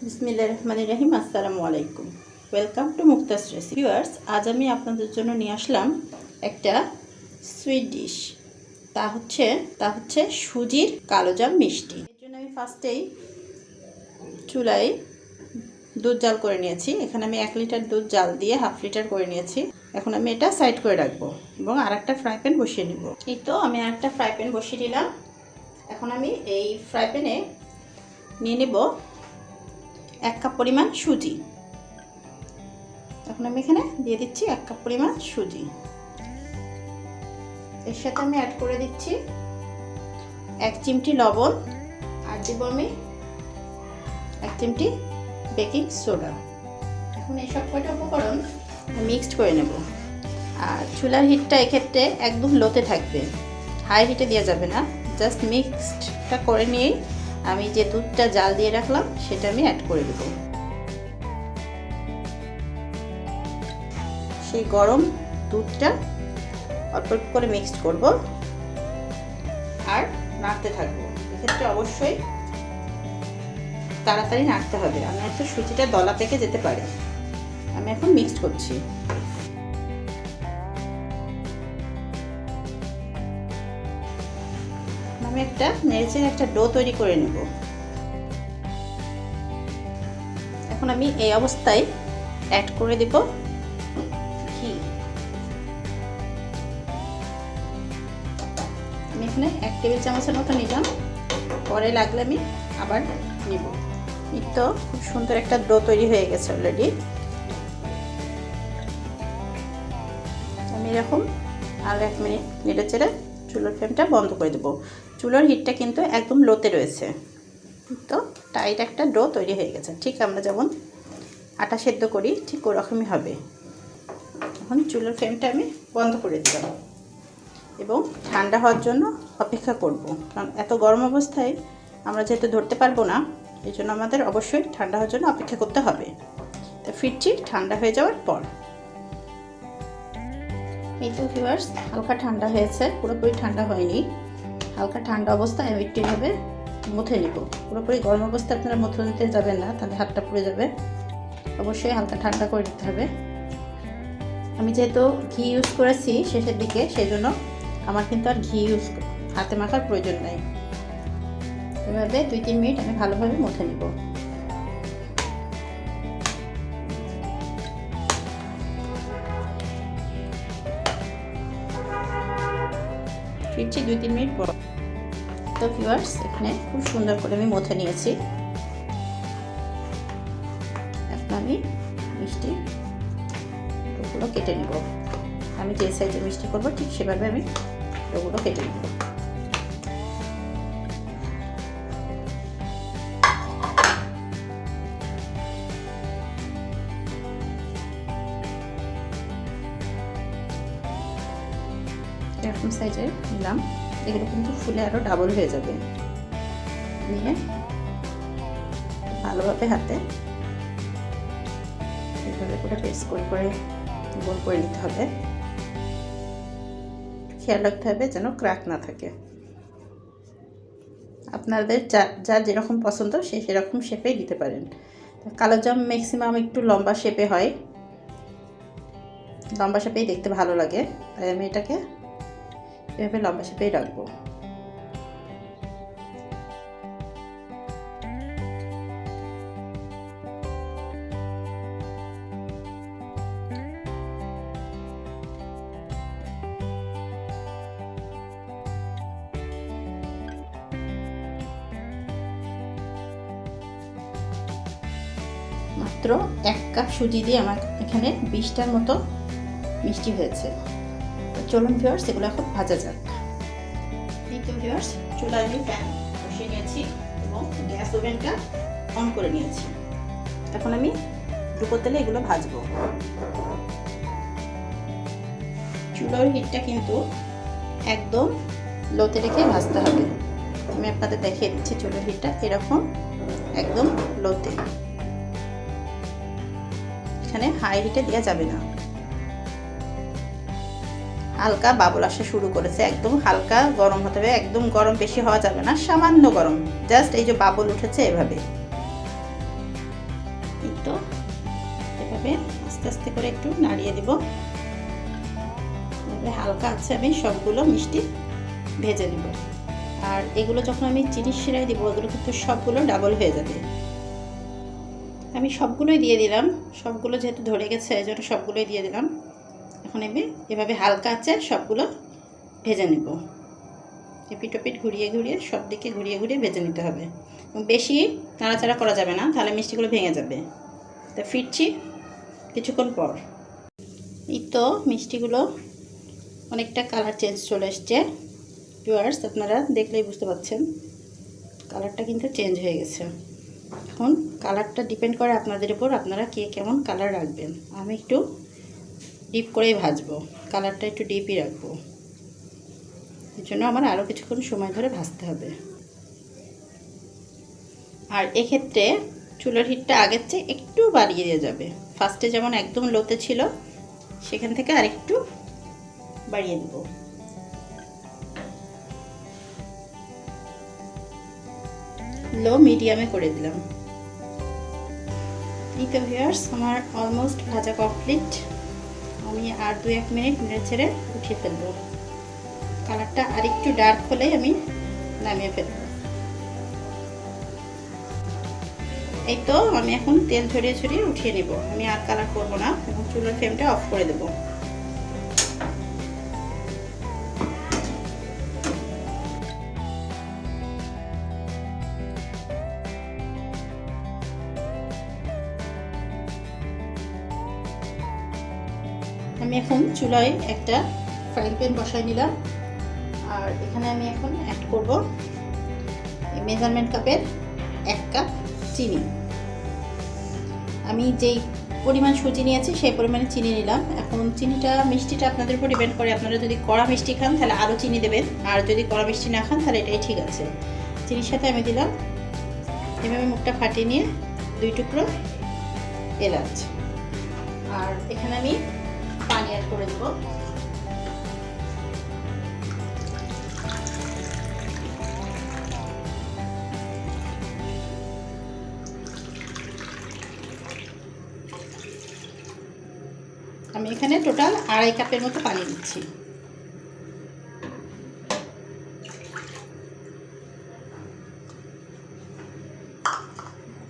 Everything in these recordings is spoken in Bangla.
বিসমিল্লাহির রহমানির রহিম। আসসালামু আলাইকুম। Welcome to Mukta's recipe. Viewers, আজ আমি আপনাদের জন্য নিয়ে আসলাম একটা সুইট ডিশ। তা হচ্ছে সুজির কালোজাম মিষ্টি। এর জন্য আমি ফার্স্টেই চুলায় দুধ জাল করে নিয়েছি। এখানে আমি 1 লিটার দুধ জাল দিয়ে হাফ লিটার করে নিয়েছি। এখন আমি এটা সাইড করে রাখবো এবং আরেকটা ফ্রাই প্যান বসিয়ে নিব। এই তো আমি আরেকটা ফ্রাই প্যান বসিয়ে দিলাম। এখন আমি এই ফ্রাই প্যানে নিয়ে নেব 1 কাপ পরিমাণ সুজি। এখন আমি এখানে দিয়ে দিচ্ছি 1 কাপ পরিমাণ সুজি। এর সাথে আমি অ্যাড করে দিচ্ছি 1 চিমটি লবণ, আর দেব আমি 1 চিমটি বেকিং সোডা। এখন এই সব কয়টা উপকরণ মিক্সড করে নেব। আর চুলার হিটটা এক্ষেত্রে একদম লোতে থাকবে, হাই হিটে দেওয়া যাবে না। জাস্ট মিক্সডটা করে নিয়েই আমি যে দুধটা জাল দিয়ে রাখলাম সেটা আমি অ্যাড করে দেব। সেই গরম দুধটা অল্প অল্প করে মিক্সড করব আর নাড়তে থাকবো। এক্ষেত্রে অবশ্যই তাড়াতাড়ি নাড়তে হবে, আমি একটু সুজিটা দলা পেকে যেতে পারে। আমি এখন মিক্সড করছি। আমি একটা নেড়েচেড়ে একটা ডো তৈরি করে নেব। এখন আমি এই অবস্থায় অ্যাড করে দেব ঘি। আমি এখানে 1 টেবিল চামচের মতো নিলাম, পরে লাগলে আমি আবার নেব। এই তো খুব সুন্দর একটা ডো তৈরি হয়ে গেছে অলরেডি। আমি এরকম আর 1 মিনিট নেড়েচেড়ে চুলার ফ্লেমটা বন্ধ করে দেবো। চুলার হিটটা কিন্তু একদম লোতে রয়েছে। তো টাইট একটা ডো তৈরি হয়ে গেছে, ঠিক আমরা যেমন আটা সেদ্ধ করি ঠিক ওরকমই হবে। এখন চুলার ফ্লেমটা আমি বন্ধ করে দিলাম এবং ঠান্ডা হওয়ার জন্য অপেক্ষা করব, কারণ এত গরম অবস্থায় আমরা যেহেতু ধরতে পারবো না, এই জন্য আমাদের অবশ্যই ঠান্ডা হওয়ার জন্য অপেক্ষা করতে হবে। তো ফিরছি ঠান্ডা হয়ে যাওয়ার পর। এই তো ভিউয়ার্স, হালকা ঠান্ডা হয়েছে, পুরোপুরি ঠান্ডা হয়নি। হালকা ঠান্ডা অবস্থায় আমি একটু এভাবে মুথে নিব। পুরোপুরি গরম অবস্থায় আপনারা মুথে নিতে যাবেন না, তাহলে হাতটা পুড়ে যাবে। অবশ্যই হালকা ঠান্ডা করে দিতে হবে। আমি যেহেতু ঘি ইউজ করেছি শেষের দিকে, সেই জন্য আমার কিন্তু আর ঘি হাতে মাখার প্রয়োজন নাই। এভাবে 2-3 মিনিট আমি ভালোভাবে মুথে নিব। ফিরছি 2-3 মিনিট পর। তো ভিউয়ার্স, এখানে খুব সুন্দর করে আমি মুথে নিয়েছি। এখন আমি মিষ্টি ডোগুলো কেটে নেব। আমি যে সাইজের মিষ্টি করব ঠিক সেভাবে আমি ডোগুলো কেটে নেব। এরকম সাইজের নিলাম। এগুলো কিন্তু ফুলে আরও ডাবল হয়ে যাবে। নিয়ে ভালোভাবে হাতে এইভাবে করে প্রেস করে গোল করে নিতে হবে। খেয়াল রাখতে হবে যেন ক্র্যাক না থাকে। আপনাদের যার যেরকম পছন্দ সে সেরকম শেপেই দিতে পারেন। কালোজাম ম্যাক্সিমাম একটু লম্বা শেপে হয়, লম্বা শেপেই দেখতে ভালো লাগে, তাই আমি এটাকে এভাবে লম্বা শেপেই রাখবো। মাত্র 1 কাপ সুজি দিয়ে আমার এখানে 20টার মতো মিষ্টি হয়েছে। চলুন ভিউয়ার্স, এগুলো এখন ভাজা যাক। এই তো ভিউয়ার্স, চুলায় আমি প্যান বসিয়ে নিয়েছি এবং গ্যাস ওভেনটা অন করে নিয়েছি। এখন আমি ডুবো তেলে এগুলো ভাজবো। চুলার হিটটা কিন্তু একদম লোতে রেখে ভাজতে হবে। আমি আপনাদের দেখিয়ে দিচ্ছি, চুলার হিটটা এরকম একদম লোতে, এখানে হাই হিটে দেওয়া যাবে না। হালকা বাবল আসা শুরু করেছে, একদম হালকা গরম হতে হবে, একদম গরম বেশি হওয়া যাবে না, সামান্য গরম, জাস্ট এই যে বাবল উঠেছে এভাবে। এভাবে আস্তে আস্তে করে একটু নাড়িয়ে দেব। এভাবে হালকা আছে আমি সবগুলো মিষ্টি ভেজে নেব। আর এগুলো যখন আমি চিনির শিরায় দেবো এগুলো কিন্তু সবগুলো ডাবল হয়ে যাবে। আমি সবগুলোই দিয়ে দিলাম, সবগুলো যেহেতু ধরে গেছে এই জন্য সবগুলোই দিয়ে দিলাম। এখন আমি এভাবে হালকা আছে সবগুলো ভেজে নেব। এপিট ওপিট ঘুরিয়ে ঘুরিয়ে সব দিকে ঘুরিয়ে ঘুরিয়ে ভেজে নিতে হবে। বেশি নাড়াচাড়া করা যাবে না, তাহলে মিষ্টিগুলো ভেঙে যাবে। তা ফিরছি কিছুক্ষণ পর। এই তো মিষ্টিগুলো অনেকটা কালার চেঞ্জ চলে এসছে। ভিউয়ার্স আপনারা দেখলেই বুঝতে পারছেন কালারটা কিন্তু চেঞ্জ হয়ে গেছে। এখন কালারটা ডিপেন্ড করে আপনাদের উপর, আপনারা কে কেমন কালার রাখবেন। আমি একটু ডিপ করেই ভাজবো, কালারটা একটু ডিপই রাখবো। এর জন্য আমার আরও কিছুক্ষণ সময় ধরে ভাজতে হবে। আর এক্ষেত্রে চুলার হিটটা আগের চেয়ে একটু বাড়িয়ে দেওয়া যাবে। ফার্স্টে যেমন একদম লোতে ছিল সেখান থেকে আরেকটু বাড়িয়ে দেব। লো মিডিয়ামে করে দিলাম। এই তো ভিউয়ার্স আমার অলমোস্ট ভাজা কমপ্লিট। আমি আর 2-1 মিনিট নেড়ে ছেড়ে উঠিয়ে ফেলবো। কালারটা আরেকটু ডার্ক হলেই আমি নামিয়ে ফেলবো। এই তো আমি এখন তেল ছড়িয়ে ছড়িয়ে উঠিয়ে নেব। আমি আর কালার করবো না এবং চুলার ফ্লেমটা অফ করে দেব। আমি এখন চুলায় একটা ফ্রাইং প্যান বসাই নিলাম। আর এখানে আমি এখন অ্যাড করব এই মেজারমেন্ট কাপের 1 কাপ চিনি। আমি যেই পরিমাণ সুজি নিয়েছি সেই পরিমাণে চিনি নিলাম। এখন চিনিটা মিষ্টিটা আপনাদের উপর ডিপেন্ড করে। আপনারা যদি কড়া মিষ্টি খান তাহলে আরও চিনি দেবেন, আর যদি কড়া মিষ্টি না খান তাহলে এটাই ঠিক আছে। চিনির সাথে আমি দিলাম এভাবে মুখটা ফাটিয়ে নিয়ে 2 টুকরো এলাচ। আর এখানে আমি পানি অ্যাড করে দেবো। আমি এখানে টোটাল 2.5 কাপের মতো পানি দিচ্ছি।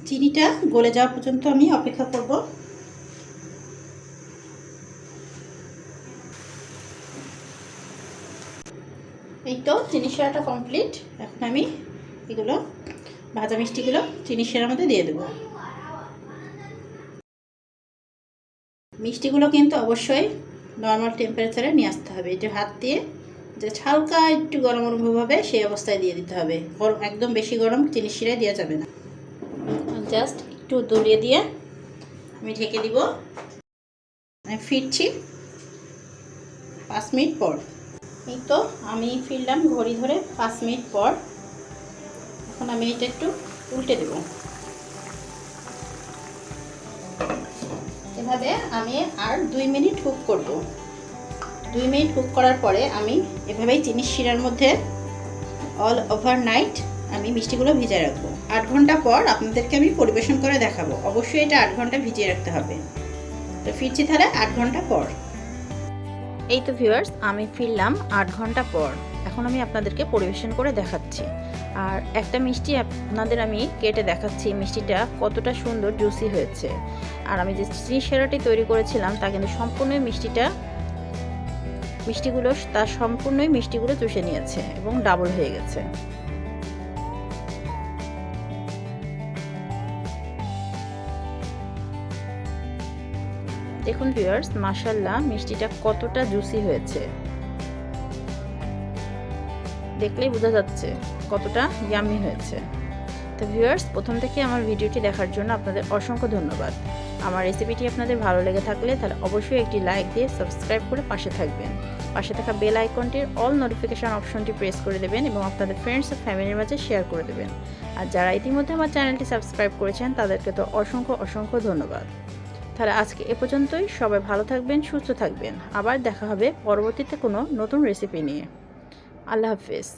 চিনিটা গলে যাওয়া পর্যন্ত আমি অপেক্ষা করব। এই তো চিনি শিরাটা কমপ্লিট। এখন আমি এগুলো ভাজা মিষ্টিগুলো চিনি শিরার মধ্যে দিয়ে দেবো। মিষ্টিগুলো কিন্তু অবশ্যই নর্মাল টেম্পারেচারে নিয়ে আসতে হবে। এই যে হাত দিয়ে যে হালকা একটু গরম অনুভব হবে সেই অবস্থায় দিয়ে দিতে হবে। গরম একদম বেশি গরম চিনি শিরায় দেওয়া যাবে না। জাস্ট একটু দলিয়ে দিয়ে আমি ঢেকে দিব। আমি ফিরছি 5 মিনিট পর। এই তো আমি ফিরলাম ঘড়ি ধরে 5 মিনিট পর। এখন আমি এটা একটু উল্টে দেব। এভাবে আমি আর 2 মিনিট কুক করব। 2 মিনিট কুক করার পরে আমি এভাবেই চিনির শিরার মধ্যে অল ওভার নাইট আমি মিষ্টিগুলো ভিজিয়ে রাখবো। 8 ঘন্টা পর আপনাদেরকে আমি পরিবেশন করে দেখাবো। অবশ্যই এটা 8 ঘন্টা ভিজিয়ে রাখতে হবে। তো ফিরছি তাহলে 8 ঘন্টা পর। এই তো ভিউয়ার্স আমি ফিরলাম 8 ঘন্টা পর। এখন আমি আপনাদেরকে পরিবেশন করে দেখাচ্ছি। আর একটা মিষ্টি আপনাদের আমি কেটে দেখাচ্ছি মিষ্টিটা কতটা সুন্দর জুসি হয়েছে। আর আমি যে চিনি শিরাটি তৈরি করেছিলাম তা কিন্তু সম্পূর্ণই মিষ্টিগুলো চুষে নিয়েছে এবং ডাবল হয়ে গেছে। দেখুন ভিউয়ার্স মাশাআল্লাহ মিষ্টিটা কতটা জুসি হয়েছে, দেখলেই বোঝা যাচ্ছে কতটা ইয়ামি হয়েছে। তো ভিউয়ার্স প্রথম থেকে আমার ভিডিওটি দেখার জন্য আপনাদের অসংখ্য ধন্যবাদ। আমার রেসিপিটি আপনাদের ভালো লেগে থাকলে তাহলে অবশ্যই একটি লাইক দিয়ে সাবস্ক্রাইব করে পাশে থাকবেন। পাশে থাকা বেল আইকনটির অল নোটিফিকেশন অপশনটি প্রেস করে দেবেন এবং আপনাদের ফ্রেন্ডস ও ফ্যামিলির মাঝে শেয়ার করে দেবেন। আর যারা ইতিমধ্যে আমার চ্যানেলটি সাবস্ক্রাইব করেছেন তাদেরকে তো অসংখ্য ধন্যবাদ। তাহলে আজকে এ পর্যন্তই। সবাই ভালো থাকবেন, সুস্থ থাকবেন। আবার দেখা হবে পরবর্তীতে কোনো নতুন রেসিপি নিয়ে। আল্লাহ হাফেজ।